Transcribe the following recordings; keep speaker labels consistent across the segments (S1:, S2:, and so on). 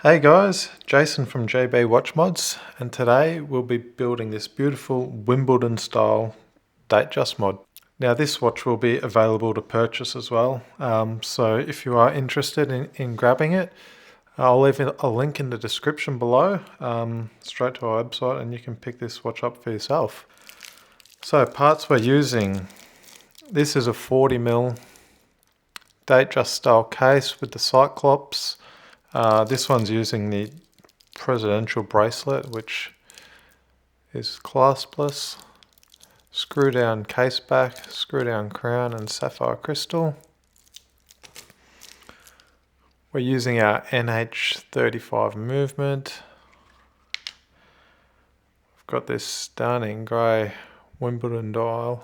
S1: Hey guys, Jason from JB Watch Mods, and today we'll be building this beautiful Wimbledon style date just mod. Now this watch will be available to purchase as well, so if you are interested in grabbing it, I'll leave a link in the description below, straight to our website, and you can pick this watch up for yourself. So parts we're using, this is a 40mm date just style case with the Cyclops. This one's using the presidential bracelet, which is claspless. Screw down case back, screw down crown and sapphire crystal. We're using our NH35 movement. We've got this stunning grey Wimbledon dial.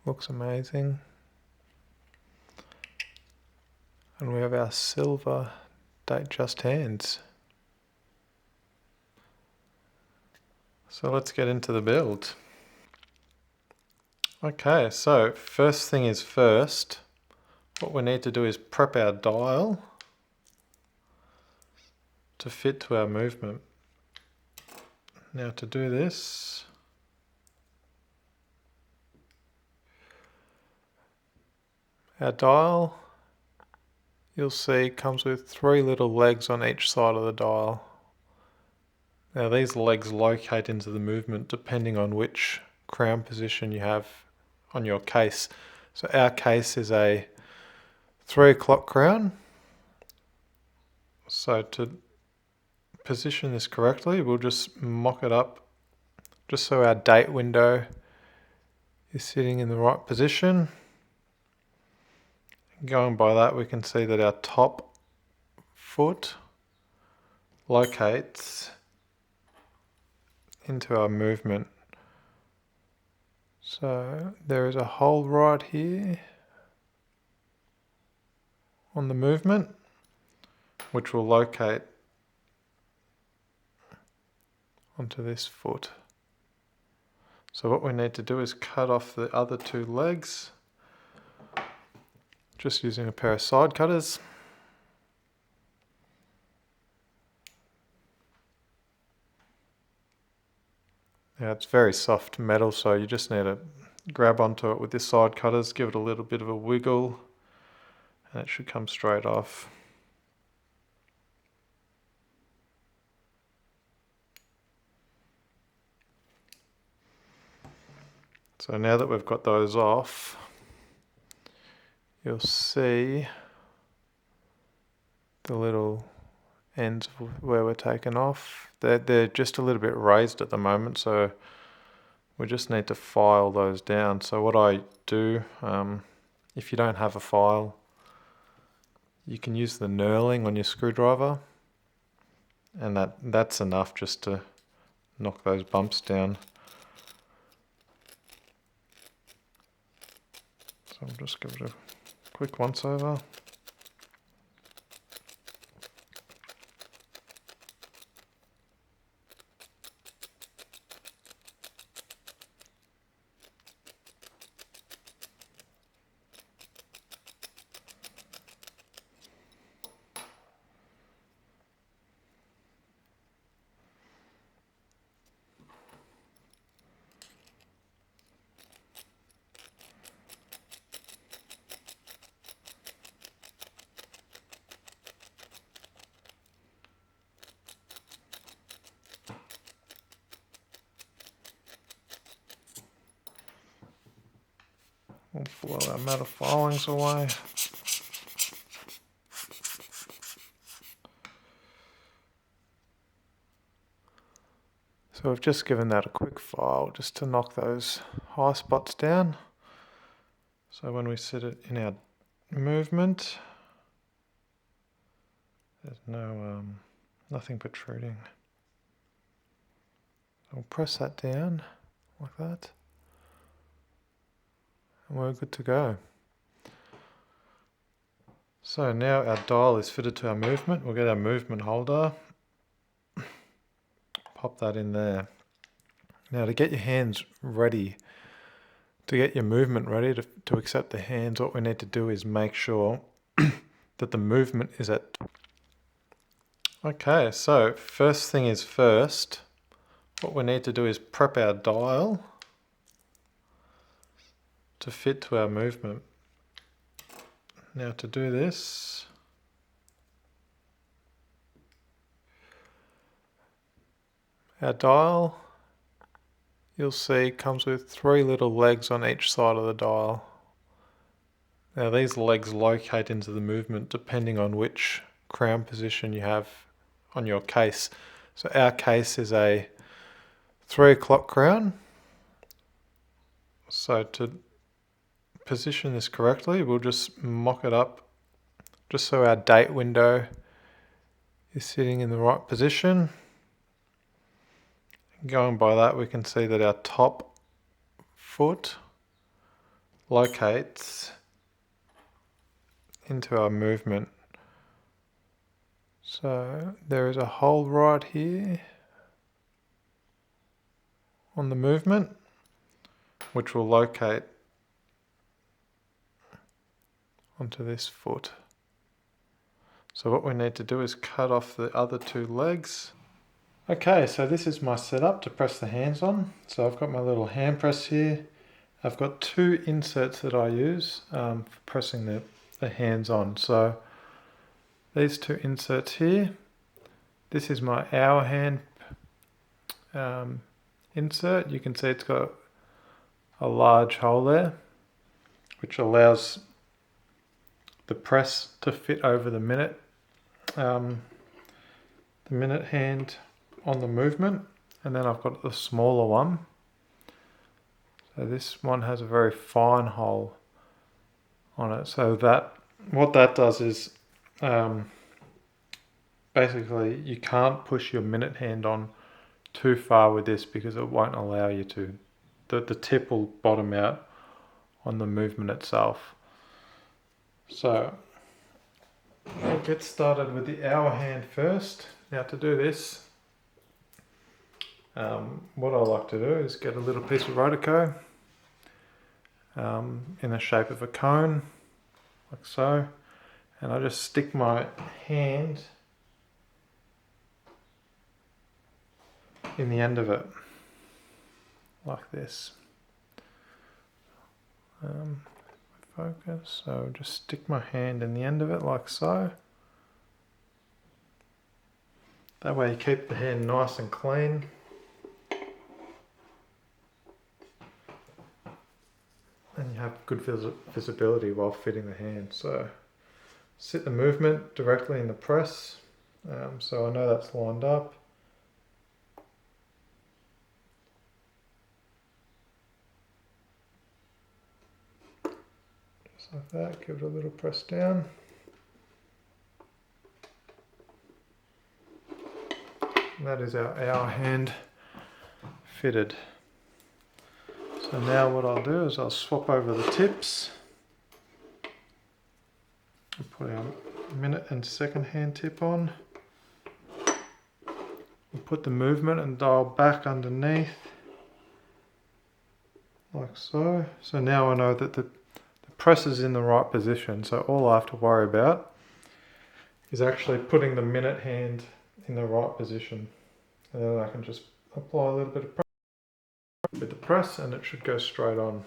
S1: Looks amazing. And we have our silver date just hands. So let's get into the build. Okay, so first thing is first, what we need to do is prep our dial to fit to our movement. Now to do this, our dial, you'll see, comes with 3 little legs on each side of the dial. Now these legs locate into the movement depending on which crown position you have on your case. So our case is a 3 o'clock crown. So to position this correctly, we'll just mock it up just so our date window is sitting in the right position. Going by that, we can see that our top foot locates into our movement. So there is a hole right here on the movement, which will locate onto this foot. So what we need to do is cut off the other 2 legs, just using a pair of side cutters. Now it's very soft metal, so you just need to grab onto it with the side cutters, give it a little bit of a wiggle, and it should come straight off. So now that we've got those off, you'll see the little ends where we're taken off. They're just a little bit raised at the moment, so we just need to file those down. So what I do, if you don't have a file, you can use the knurling on your screwdriver, and that's enough just to knock those bumps down. So I'll just give it a quick once over. We'll blow our metal filings away. So we've just given that a quick file just to knock those high spots down. So when we sit it in our movement, there's nothing protruding. I'll press that down like that, and we're good to go. So now our dial is fitted to our movement. We'll get our movement holder, pop that in there. Now to get your hands ready, to get your movement ready to accept the hands, what we need to do is make sure that the movement is at. Okay, so first thing is first, what we need to do is prep our dial to fit to our movement. Now to do this, our dial, you'll see, comes with 3 little legs on each side of the dial. Now these legs locate into the movement depending on which crown position you have on your case. So our case is a 3 o'clock crown. So to position this correctly, we'll just mock it up just so our date window is sitting in the right position. Going by that, we can see that our top foot locates into our movement. So there is a hole right here on the movement, which will locate onto this foot. So what we need to do is cut off the other 2 legs. Okay, so this is my setup to press the hands on. So I've got my little hand press here. I've got 2 inserts that I use for pressing the hands on. So these 2 inserts here. This is my hour hand insert. You can see it's got a large hole there, which allows the press to fit over the minute hand on the movement. And then I've got the smaller one. So this one has a very fine hole on it. So that what that does is basically you can't push your minute hand on too far with this because it won't allow you to. The tip will bottom out on the movement itself. So we'll get started with the hour hand first. Now to do this, what I like to do is get a little piece of Rotico in the shape of a cone, like so, and I just stick my hand in the end of it, like this. Focus, so just stick my hand in the end of it like so. That way you keep the hand nice and clean. And you have good visibility while fitting the hand. So sit the movement directly in the press, so I know that's lined up. Just like that, give it a little press down. And that is our hour hand fitted. So now what I'll do is I'll swap over the tips. I'll put our minute and second hand tip on. We'll put the movement and dial back underneath, like so. So now I know that the press is in the right position, so all I have to worry about is actually putting the minute hand in the right position. And then I can just apply a little bit of pressure with the press and it should go straight on.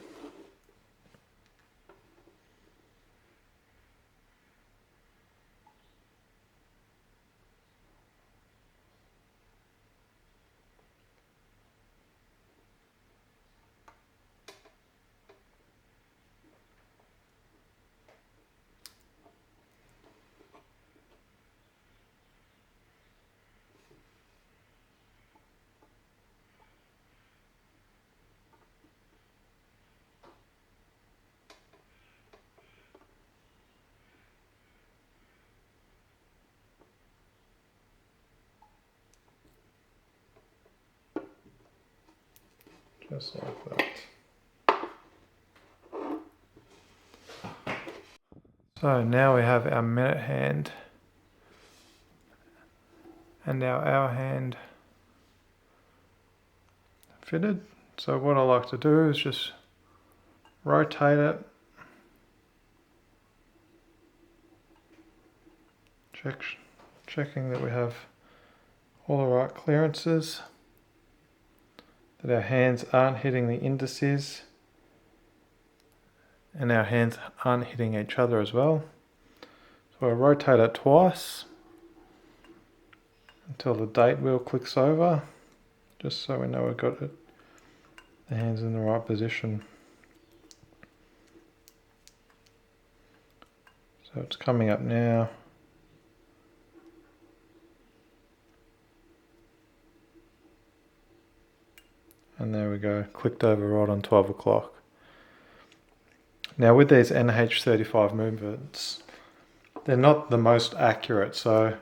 S1: Just like that. So now we have our minute hand and our hour hand fitted. So what I like to do is just rotate it Checking that we have all the right clearances, that our hands aren't hitting the indices and our hands aren't hitting each other as well. So I rotate it twice until the date wheel clicks over, just so we know we've got it, the hands in the right position. So it's coming up now. And there we go, clicked over right on 12 o'clock. Now with these NH35 movements, they're not the most accurate, so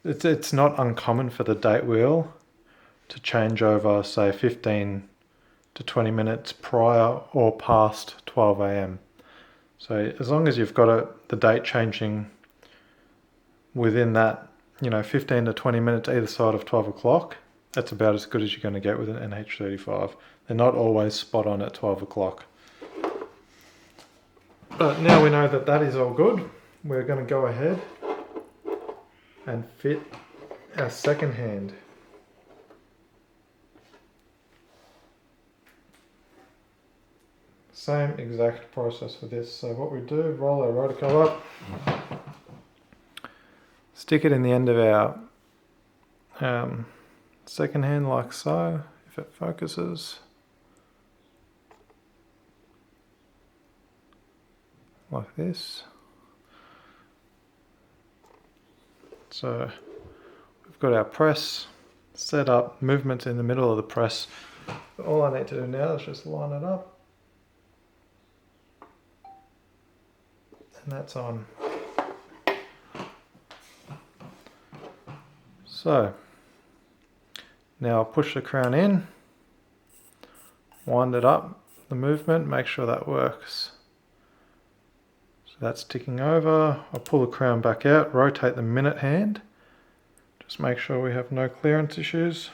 S1: it's not uncommon for the date wheel to change over, say, 15 to 20 minutes prior or past 12 AM. So as long as you've got the date changing within that, 15 to 20 minutes either side of 12 o'clock, that's about as good as you're going to get with an NH35. They're not always spot on at 12 o'clock. But now we know that that is all good, we're going to go ahead and fit our second hand. Same exact process for this. So what we do, roll our rotoco up, stick it in the end of our second hand like so, if it focuses. Like this. So we've got our press set up, movements in the middle of the press. But all I need to do now is just line it up. And that's on. So now I'll push the crown in, wind it up, the movement, make sure that works. So that's ticking over. I'll pull the crown back out, rotate the minute hand. Just make sure we have no clearance issues.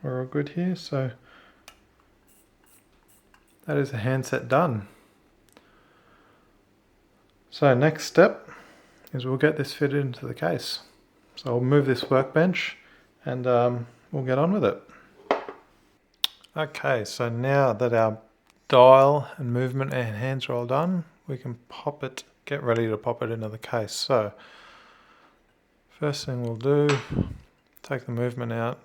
S1: We're all good here, so that is the handset done. So next step is we'll get this fitted into the case. So I'll move this workbench and we'll get on with it. Okay, so now that our dial and movement and hands are all done, we can get ready to pop it into the case. So first thing we'll do, take the movement out,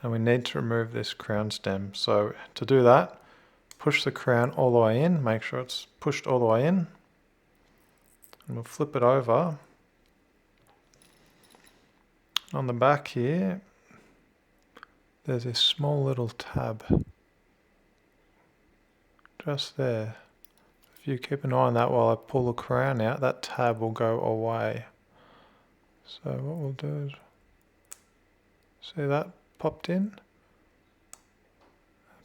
S1: and we need to remove this crown stem. So to do that, push the crown all the way in, make sure it's pushed all the way in, and we'll flip it over. On the back here, there's this small little tab just there. If you keep an eye on that while I pull the crown out, that tab will go away. So what we'll do is, see that popped in?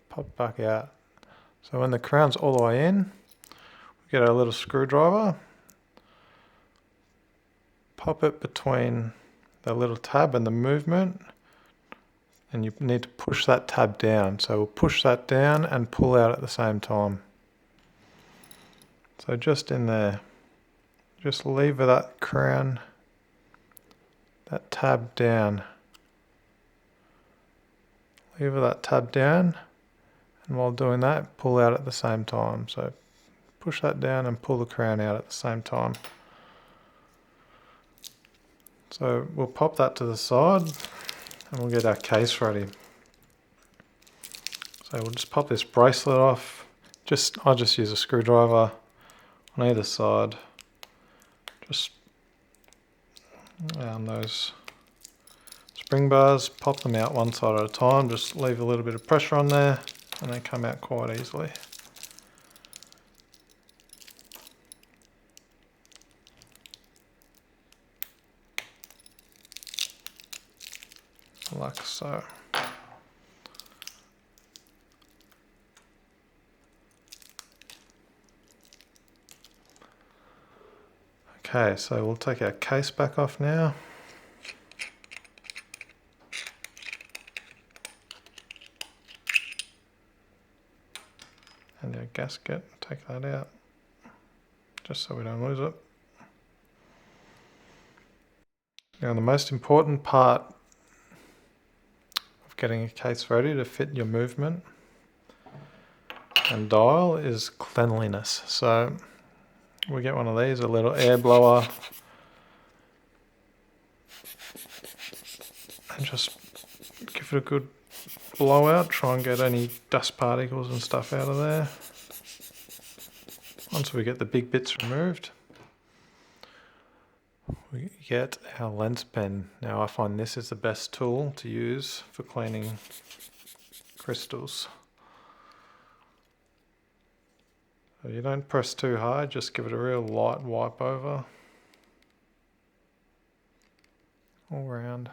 S1: Pop back out. So when the crown's all the way in, we get our little screwdriver, pop it between the little tab and the movement, and you need to push that tab down. So we'll push that down and pull out at the same time. So just in there, just lever that crown, that tab down. Lever that tab down, and while doing that, pull out at the same time. So push that down and pull the crown out at the same time. So we'll pop that to the side and we'll get our case ready. So we'll just pop this bracelet off. I'll just use a screwdriver on either side. Just around those spring bars, pop them out one side at a time, just leave a little bit of pressure on there and they come out quite easily. Like so. Okay, so we'll take our case back off now. And our gasket, take that out, just so we don't lose it. Now the most important part of getting a case ready to fit your movement and dial is cleanliness. So we get one of these, a little air blower, and just give it a good blowout. Try and get any dust particles and stuff out of there. Once we get the big bits removed, we get our lens pen. Now I find this is the best tool to use for cleaning crystals. So you don't press too hard, just give it a real light wipe over all around.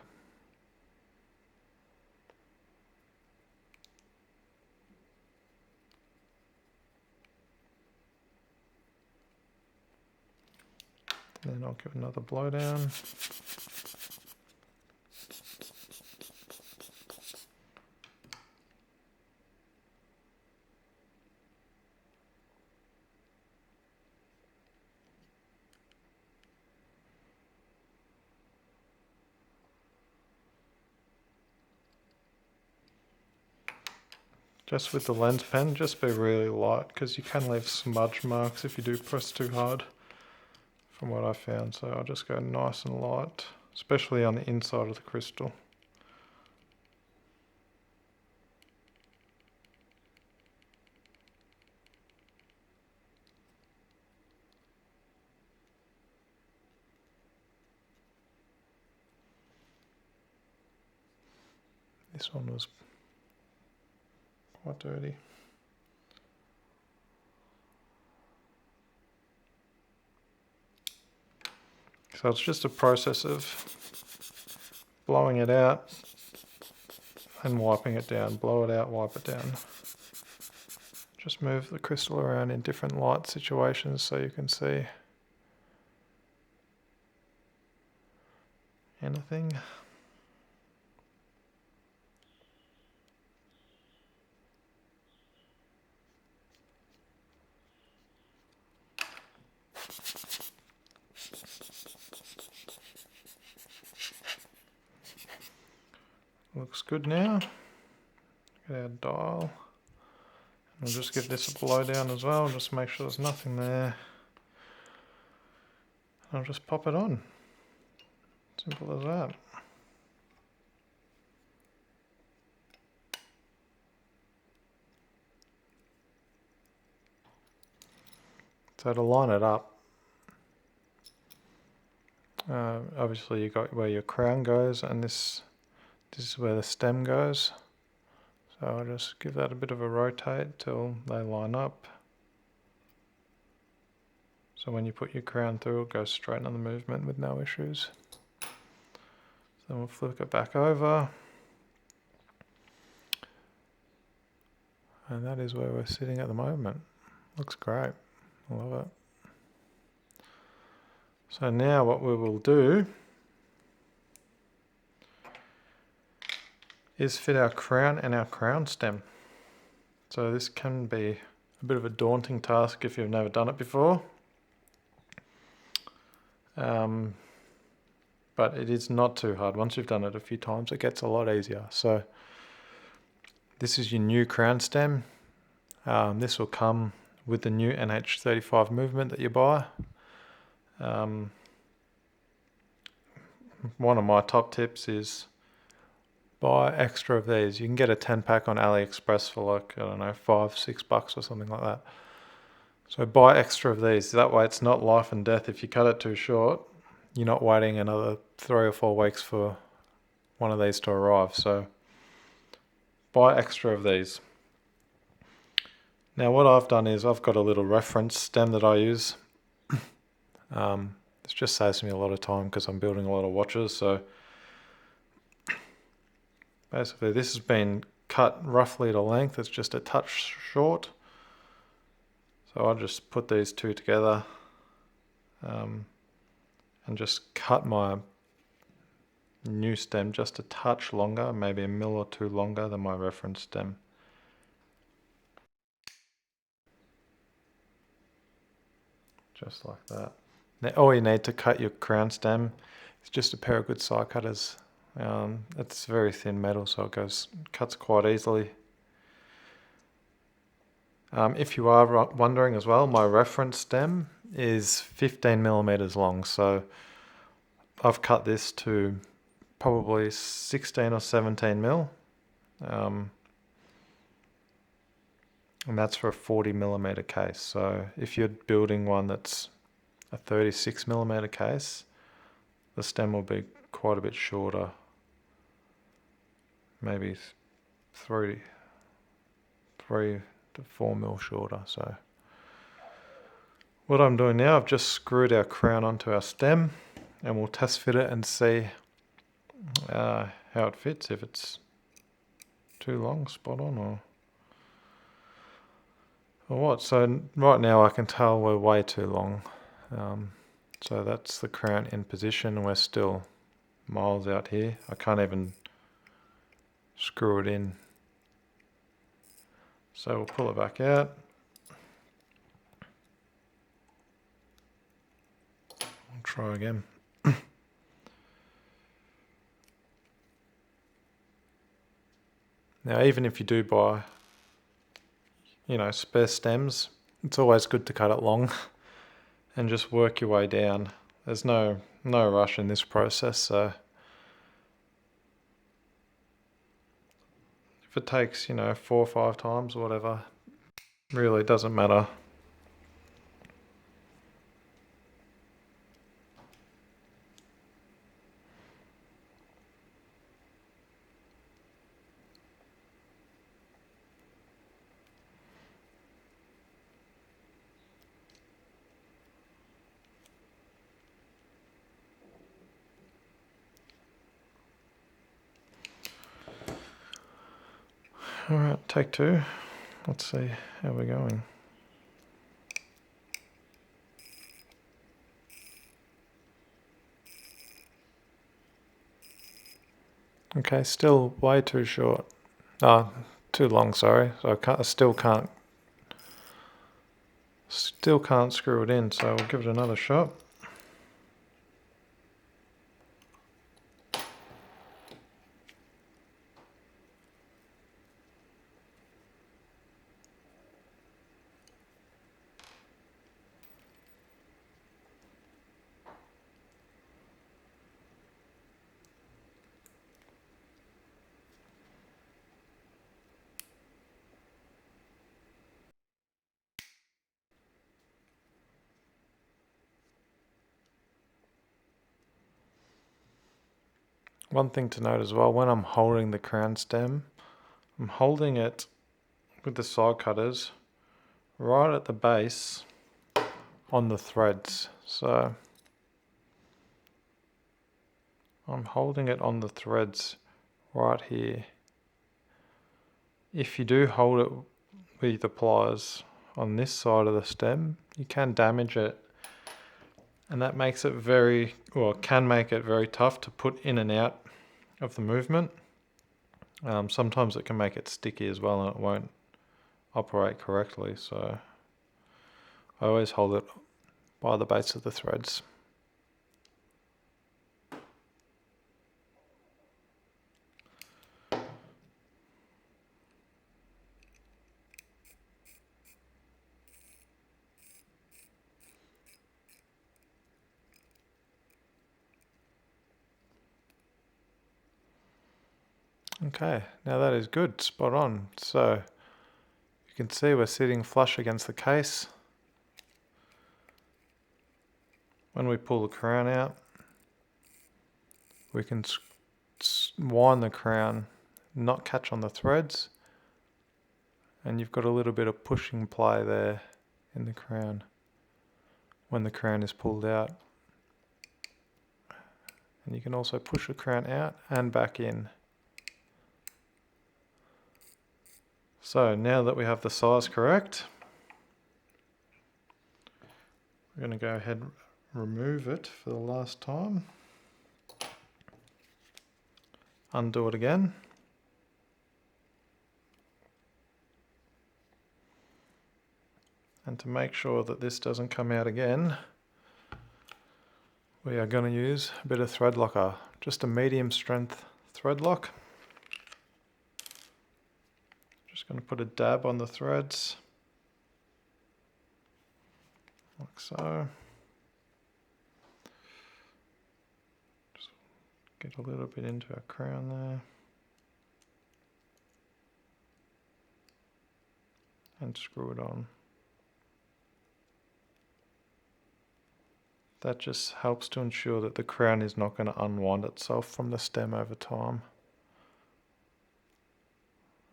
S1: Then I'll give another blow down. Just with the lens pen, just be really light because you can leave smudge marks if you do press too hard, from what I found. So I'll just go nice and light, especially on the inside of the crystal. This one was quite dirty. So it's just a process of blowing it out and wiping it down. Blow it out, wipe it down. Just move the crystal around in different light situations so you can see anything. Looks good now. Get our dial. We'll just give this a blow down as well, just make sure there's nothing there. I'll just pop it on. Simple as that. So to line it up, obviously you got where your crown goes, and this is where the stem goes. So I'll just give that a bit of a rotate till they line up. So when you put your crown through, it goes straight on the movement with no issues. So we'll flip it back over. And that is where we're sitting at the moment. Looks great. I love it. So now what we will do is fit our crown and our crown stem. So this can be a bit of a daunting task if you've never done it before. But it is not too hard. Once you've done it a few times, it gets a lot easier. So this is your new crown stem. This will come with the new NH35 movement that you buy. One of my top tips is buy extra of these. You can get a 10-pack on AliExpress for like, I don't know, $5-6 or something like that. So buy extra of these. That way it's not life and death. If you cut it too short, you're not waiting another 3 or 4 weeks for one of these to arrive. So buy extra of these. Now what I've done is I've got a little reference stem that I use. This just saves me a lot of time because I'm building a lot of watches. So basically this has been cut roughly to length. It's just a touch short. So I'll just put these two together and just cut my new stem just a touch longer, maybe 1 mil or 2 longer than my reference stem. Just like that. Now all you need to cut your crown stem It's just a pair of good side cutters. It's very thin metal, so it cuts quite easily. If you are wondering as well, my reference stem is 15 millimeters long, so I've cut this to probably 16 or 17 mil, and that's for a 40 millimeter case. So if you're building one that's a 36 millimeter case, the stem will be quite a bit shorter, maybe 3 to 4 mil shorter. So what I'm doing now, I've just screwed our crown onto our stem, and we'll test fit it and see how it fits, if it's too long, spot on, or what. So right now I can tell we're way too long. So that's the crown in position, and we're still miles out here. I can't even screw it in. So we'll pull it back out. I'll try again. Now, even if you do buy, spare stems, it's always good to cut it long and just work your way down. There's no rush in this process, so if it takes, 4 or 5 times or whatever, really doesn't matter. Alright, take 2. Let's see how we're going. Okay, still way too short. Too long, sorry. So I still can't screw it in, so we'll give it another shot. One thing to note as well, when I'm holding the crown stem, I'm holding it with the side cutters right at the base on the threads. So I'm holding it on the threads right here. If you do hold it with the pliers on this side of the stem, you can damage it, and that makes it can make it very tough to put in and out of the movement. Sometimes it can make it sticky as well, and it won't operate correctly, so I always hold it by the base of the threads. Okay, now that is good, spot on. So you can see we're sitting flush against the case. When we pull the crown out, we can wind the crown, not catch on the threads, and you've got a little bit of pushing play there in the crown when the crown is pulled out. And you can also push the crown out and back in. So now that we have the size correct, we're going to go ahead and remove it for the last time. Undo it again. And to make sure that this doesn't come out again, we are going to use a bit of thread locker, just a medium strength thread lock. Just going to put a dab on the threads, like so. Just get a little bit into our crown there. And screw it on. That just helps to ensure that the crown is not going to unwind itself from the stem over time.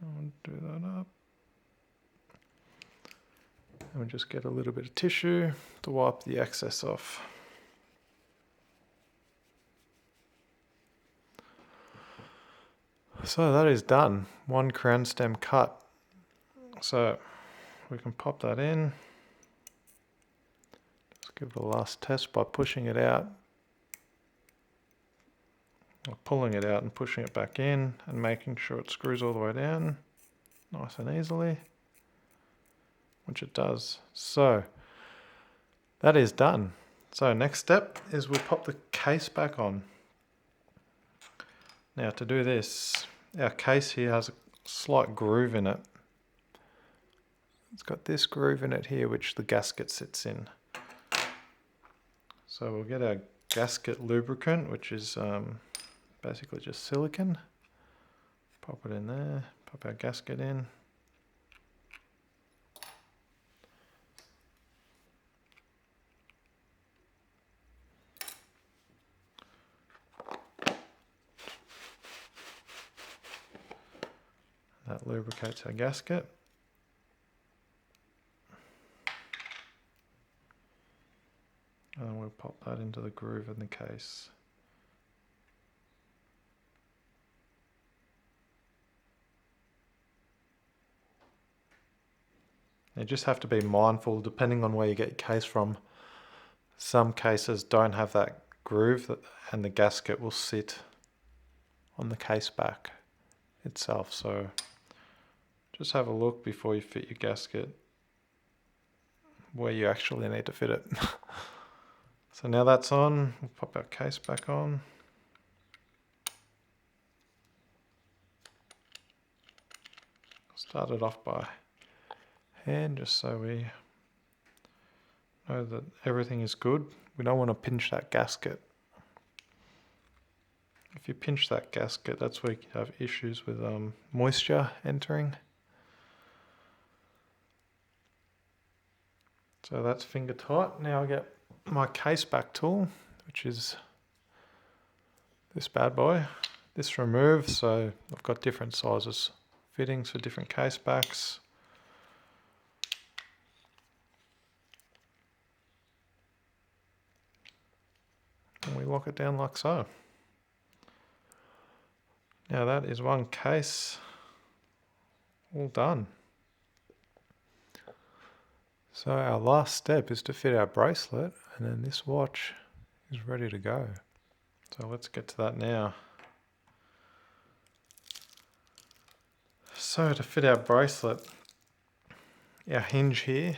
S1: I'll do that up. And we just get a little bit of tissue to wipe the excess off. So that is done. One crown stem cut. So we can pop that in. Just give it a last test by pushing it out. Or pulling it out and pushing it back in and making sure it screws all the way down nice and easily, which it does. So that is done. So next step is we'll pop the case back on. Now to do this, our case here has a slight groove in it. It's got this groove in it here which the gasket sits in. So we'll get our gasket lubricant, which is basically just silicone. Pop it in there, pop our gasket in. That lubricates our gasket. And then we'll pop that into the groove in the case. You just have to be mindful, depending on where you get your case from. Some cases don't have that groove and the gasket will sit on the case back itself. So just have a look before you fit your gasket where you actually need to fit it. So now that's on, we'll pop our case back on. Start it off by hand just so we know that everything is good. We don't want to pinch that gasket. If you pinch that gasket, that's where you have issues with moisture entering. So that's finger tight. Now I get my case back tool, which is this bad boy. This removes, so I've got different sizes fittings for different case backs. And we lock it down like so. Now that is one case all done. So our last step is to fit our bracelet, and then this watch is ready to go. So let's get to that now. So to fit our bracelet, our hinge here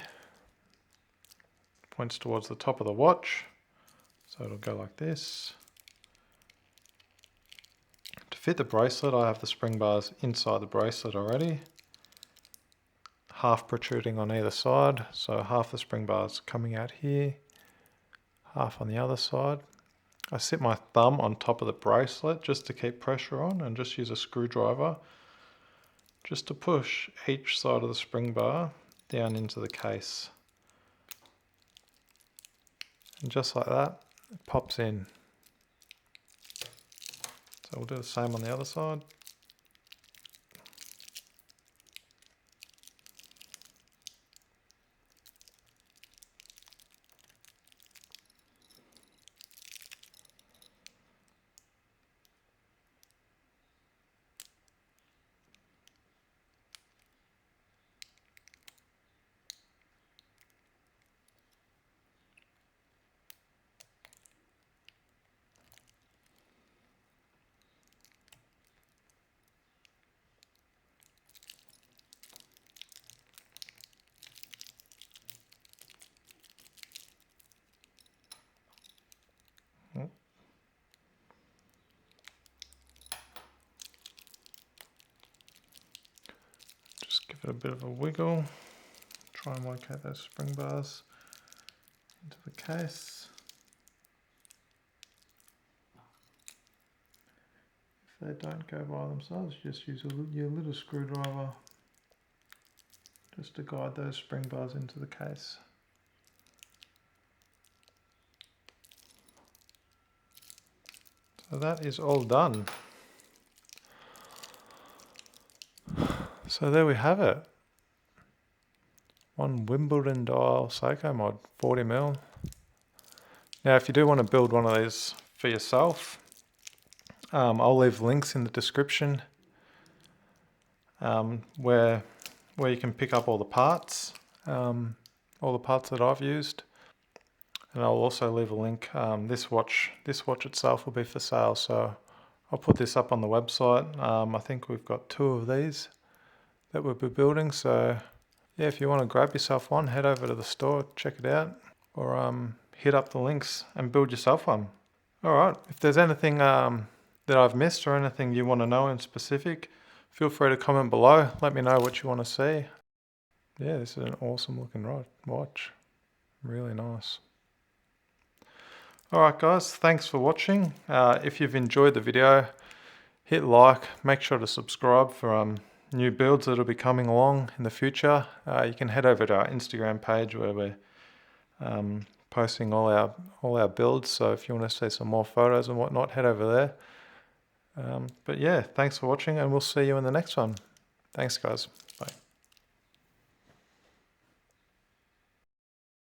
S1: points towards the top of the watch. So it'll go like this. To fit the bracelet, I have the spring bars inside the bracelet already, half protruding on either side. So half the spring bars coming out here, half on the other side. I sit my thumb on top of the bracelet just to keep pressure on, and just use a screwdriver just to push each side of the spring bar down into the case. And just like that, it pops in. So we'll do the same on the other side. Give it a bit of a wiggle. Try and locate those spring bars into the case. If they don't go by themselves, just use your little screwdriver just to guide those spring bars into the case. So that is all done. So there we have it. One Wimbledon dial Seiko Mod, 40mm. Now if you do want to build one of these for yourself, I'll leave links in the description where you can pick up all the parts that I've used. And I'll also leave a link. This watch itself will be for sale, so I'll put this up on the website. I think we've got 2 of these that we'll be building, so yeah, if you want to grab yourself one, head over to the store, check it out, or hit up the links and build yourself one. Alright, if there's anything that I've missed or anything you want to know in specific, feel free to comment below. Let me know what you want to see. Yeah, this is an awesome looking watch. Really nice. Alright guys, thanks for watching. If you've enjoyed the video, hit like, make sure to subscribe for new builds that'll be coming along in the future. You can head over to our Instagram page where we're posting all our builds, so if you want to see some more photos and whatnot, head over there. But yeah, thanks for watching and we'll see you in the next one. Thanks guys.